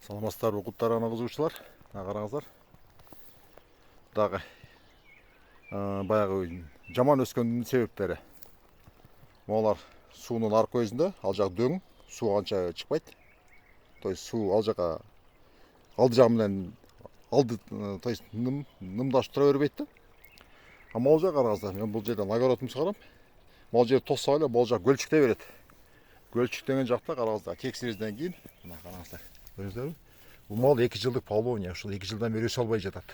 Саламатсыздар, куттарына кызыгуучулар. Караңыздар. Дагы баягы жаман өскөндүн себептери. Молар суунун аркы көзүндө, ал жак дөң, суу анча чыкпайт. То есть суу ал жака алды жагы менен то есть нымдашып тура бербейт да. А могул жак караңыздар, мен бул жерден огородумду чыгарам. Могул жер тоссо эле могул жак көлчүктөй берет. Көлчүктөгөн жакта караңыздар, текшерүүдөн кийин мына караңыздар. Көрдүңүздөрбү? Бул мал 2 жылдык полония, ушул 2 жылдан бери өсө албай жатат.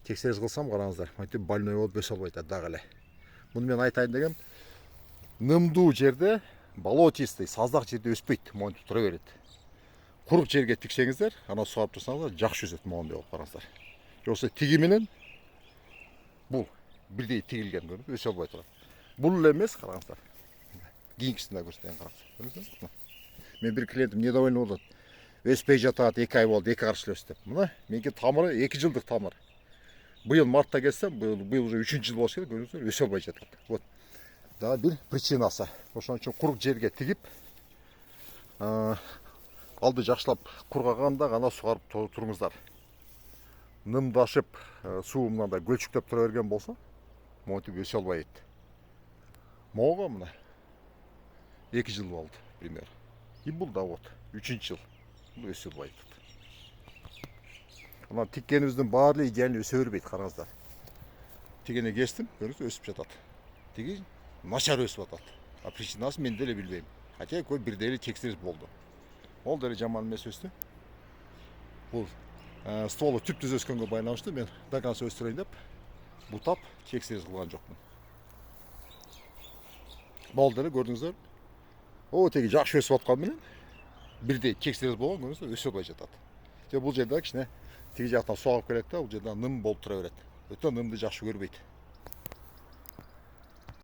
Текшеріс кылсам караңыздар, мынтип больной болуп өсө албай атат дагы эле. Муну мен айтайын дегем, нымдуу жерде, болотистый, саздак жерде өспөйт, монтип тура берет. Курук жерге тиксеңиздер, ана сугарып турсаңыздар, жакшы өсөт могундай болуп караңыздар. Жоксо тиги менен бул бирдей тигилген, көрдүңүзбү, өсө албай турат. Бул эле эмес, караңыздар. Кийинкисин да көрсөтөйүн, караңыздар. Мен бир клиентим недовольный болот. Өспөй жатат, 2 ай болду, 2 каршы өстүп. Мына меники тамыры 2 жылдык тамыр. Быйыл мартта келсем, быйыл уже 3-чү жыл болуш керек, көрдүңүздөр, өсө албай жатат. Вот. Дагы бир причинасы. Ошон үчүн курук жерге тигип, алды жакшылап кургаганда гана сугарып туруңуздар. Нымдашып, суу мындай көлчүктөп тура берген болсо, монтип өсө албайт. Мого мына 2 жыл болду, пример. И бул да вот 3-чү жыл. Бул өсө албайт. Мына тиккенибиздин баары идеально өсө бербейт, караңыздар. Тигени кестим, көрүңүз, өсүп жатат. Тиги начар өсүп атат. А причинасын мен деле билбейм. Хотя кой бир деле текшерис болду. Ол деле жаман эмес өстү. Бул стволу түп-түз өскөнгө байланыштуу мен до конца өстүрөйүн деп бутап текшерис кылган жокмун. Болду деле, көрдүңүздөр. О, теги жакшы өсүп аткан менен бирдей текшерис болгон, көрдүңүздөр, өсө албай жатат. Же бул жерде кичине тиги жактан суу алып келет да, бул жерде ным болуп тура берет. Өтө нымды жакшы көрбөйт.